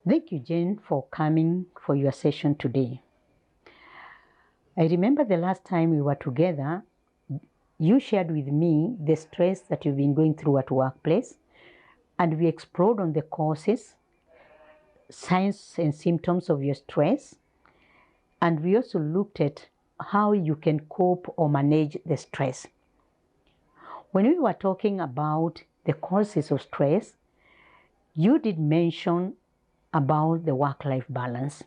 Thank you, Jane, for coming for your session today. I remember the last time we were together, you shared with me the stress that you've been going through at workplace, and we explored on the causes, signs and symptoms of your stress, and we also looked at how you can cope or manage the stress. When we were talking about the causes of stress, you did mention about the work-life balance.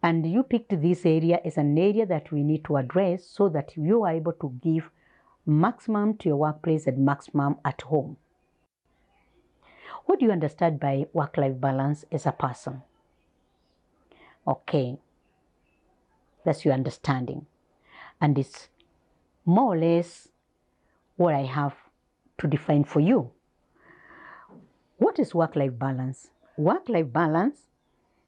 And you picked this area as an area that we need to address so that you are able to give maximum to your workplace and maximum at home. What do you understand by work-life balance as a person? Okay, that's your understanding. And it's more or less what I have to define for you. What is work-life balance? Work-life balance,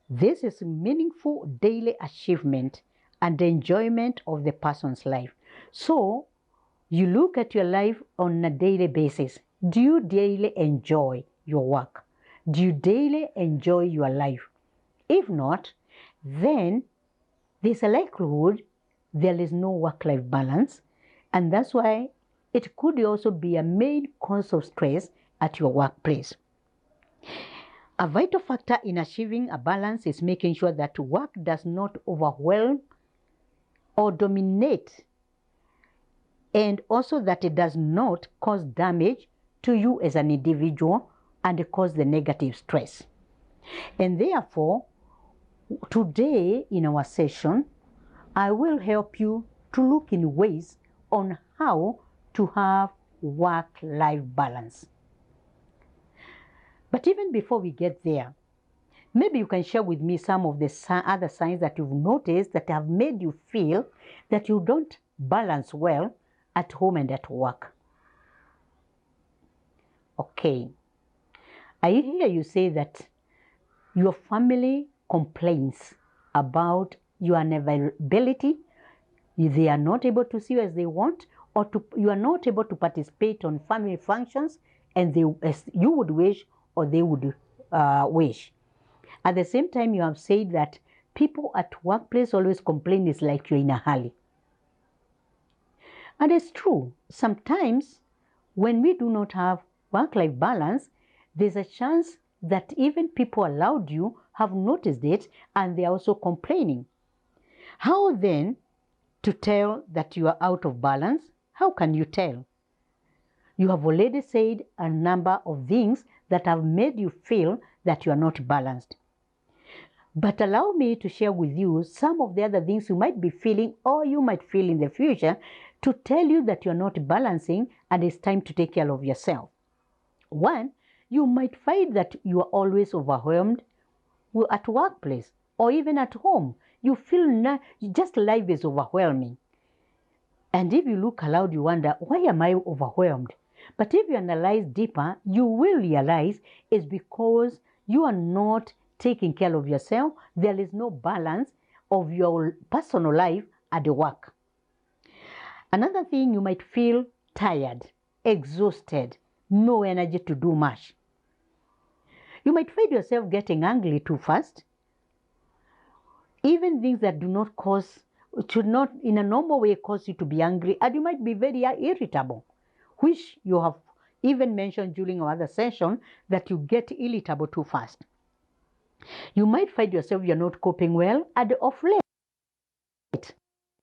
this is meaningful daily achievement and the enjoyment of the person's life. So you look at your life on a daily basis. Do you daily enjoy your work? Do you daily enjoy your life? If not, then there's a likelihood there is no work-life balance, and that's why it could also be a main cause of stress at your workplace. A vital factor in achieving a balance is making sure that work does not overwhelm or dominate, and also that it does not cause damage to you as an individual and cause the negative stress. And therefore, today in our session, I will help you to look in ways on how to have work-life balance. But even before we get there, maybe you can share with me some of the other signs that you've noticed that have made you feel that you don't balance well at home and at work. Okay. I hear you say that your family complains about your unavailability. They are not able to see you as they want, or you are not able to participate on family functions and as you would wish or they would wish. At the same time, you have said that people at workplace always complain it's like you're in a hurry. And it's true. Sometimes when we do not have work-life balance, there's a chance that even people around you have noticed it and they are also complaining. How then to tell that you are out of balance? How can you tell? You have already said a number of things that have made you feel that you are not balanced. But allow me to share with you some of the other things you might be feeling or you might feel in the future to tell you that you're not balancing and it's time to take care of yourself. One, you might find that you are always overwhelmed at workplace or even at home. You feel just life is overwhelming. And if you look aloud, you wonder, why am I overwhelmed? But if you analyze deeper, you will realize it's because you are not taking care of yourself. There is no balance of your personal life at the work. Another thing, you might feel tired, exhausted, no energy to do much. You might find yourself getting angry too fast. Even things that do not cause, should not in a normal way cause you to be angry, and you might be very irritable, which you have even mentioned during our other session that you get irritable too fast. You might find yourself you're not coping well and of late.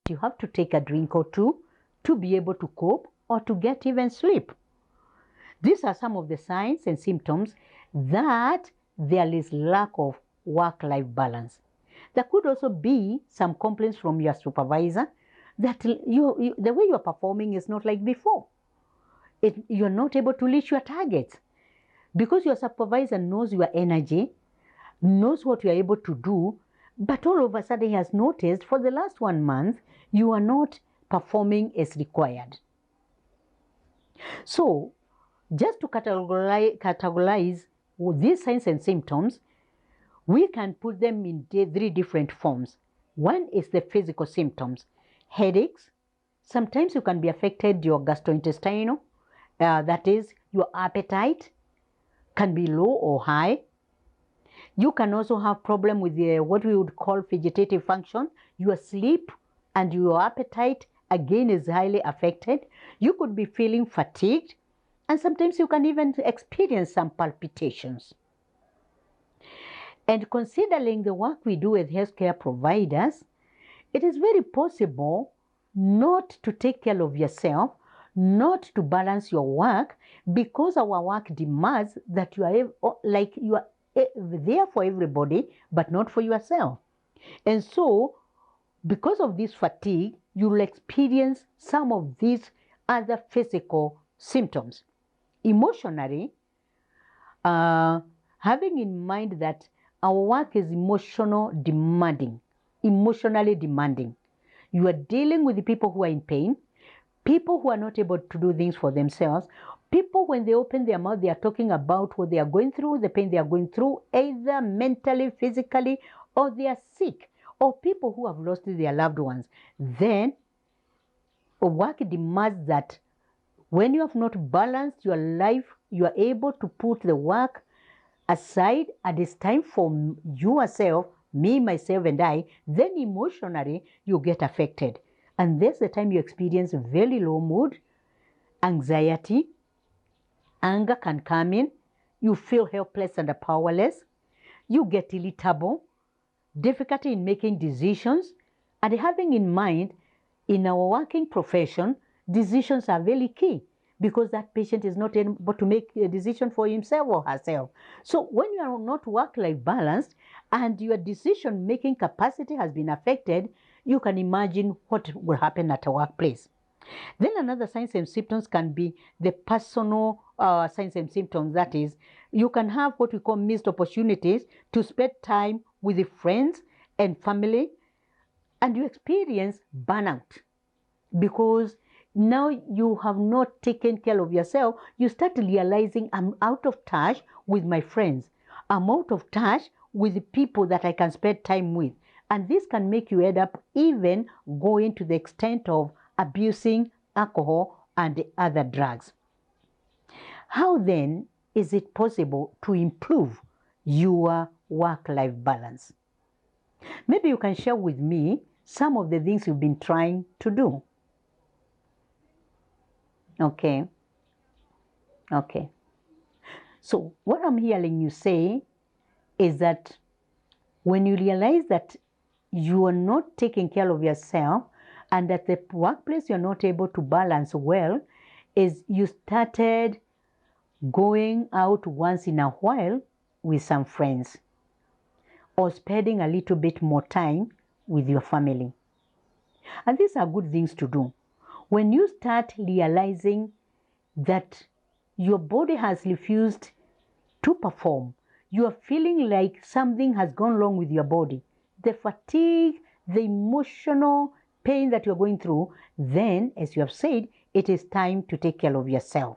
You have to take a drink or two to be able to cope or to get even sleep. These are some of the signs and symptoms that there is lack of work-life balance. There could also be some complaints from your supervisor that the way you are performing is not like before. You're not able to reach your targets because your supervisor knows your energy, knows what you are able to do, but all of a sudden he has noticed for the last 1 month you are not performing as required. So just to categorize these signs and symptoms, we can put them in 3 different forms. One is the physical symptoms. Headaches. Sometimes you can be affected, your gastrointestinal, that is your appetite can be low or high. You can also have problem with what we would call vegetative function. Your sleep and your appetite again is highly affected. You could be feeling fatigued, and sometimes you can even experience some palpitations. And considering the work we do with healthcare providers, it is very possible not to take care of yourself, not to balance your work, because our work demands that you are there for everybody, but not for yourself. And so, because of this fatigue, you will experience some of these other physical symptoms. Emotionally, having in mind that our work is emotionally demanding. You are dealing with the people who are in pain, people who are not able to do things for themselves, people when they open their mouth, they are talking about what they are going through, the pain they are going through, either mentally, physically, or they are sick, or people who have lost their loved ones. Then work demands that when you have not balanced your life, you are able to put the work aside, and it's time for yourself, me, myself, and I. Then emotionally, you get affected. And that's the time you experience very low mood, anxiety, anger can come in, you feel helpless and powerless, you get irritable, difficulty in making decisions, and having in mind, in our working profession, decisions are very key because that patient is not able to make a decision for himself or herself. So when you are not work-life balanced and your decision-making capacity has been affected, you can imagine what will happen at a workplace. Then another signs and symptoms can be the personal signs and symptoms. That is, you can have what we call missed opportunities to spend time with the friends and family, and you experience burnout because now you have not taken care of yourself. You start realizing, I'm out of touch with my friends. I'm out of touch with the people that I can spend time with. And this can make you end up even going to the extent of abusing alcohol and other drugs. How then is it possible to improve your work-life balance? Maybe you can share with me some of the things you've been trying to do. Okay. So what I'm hearing you say is that when you realize that you are not taking care of yourself and at the workplace you're not able to balance well, is you started going out once in a while with some friends or spending a little bit more time with your family. And these are good things to do. When you start realizing that your body has refused to perform, you are feeling like something has gone wrong with your body, the fatigue, the emotional pain that you're going through, then, as you have said, it is time to take care of yourself.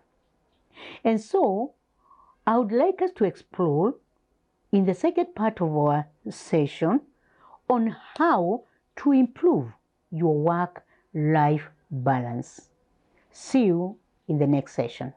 And so, I would like us to explore in the second part of our session on how to improve your work-life balance. See you in the next session.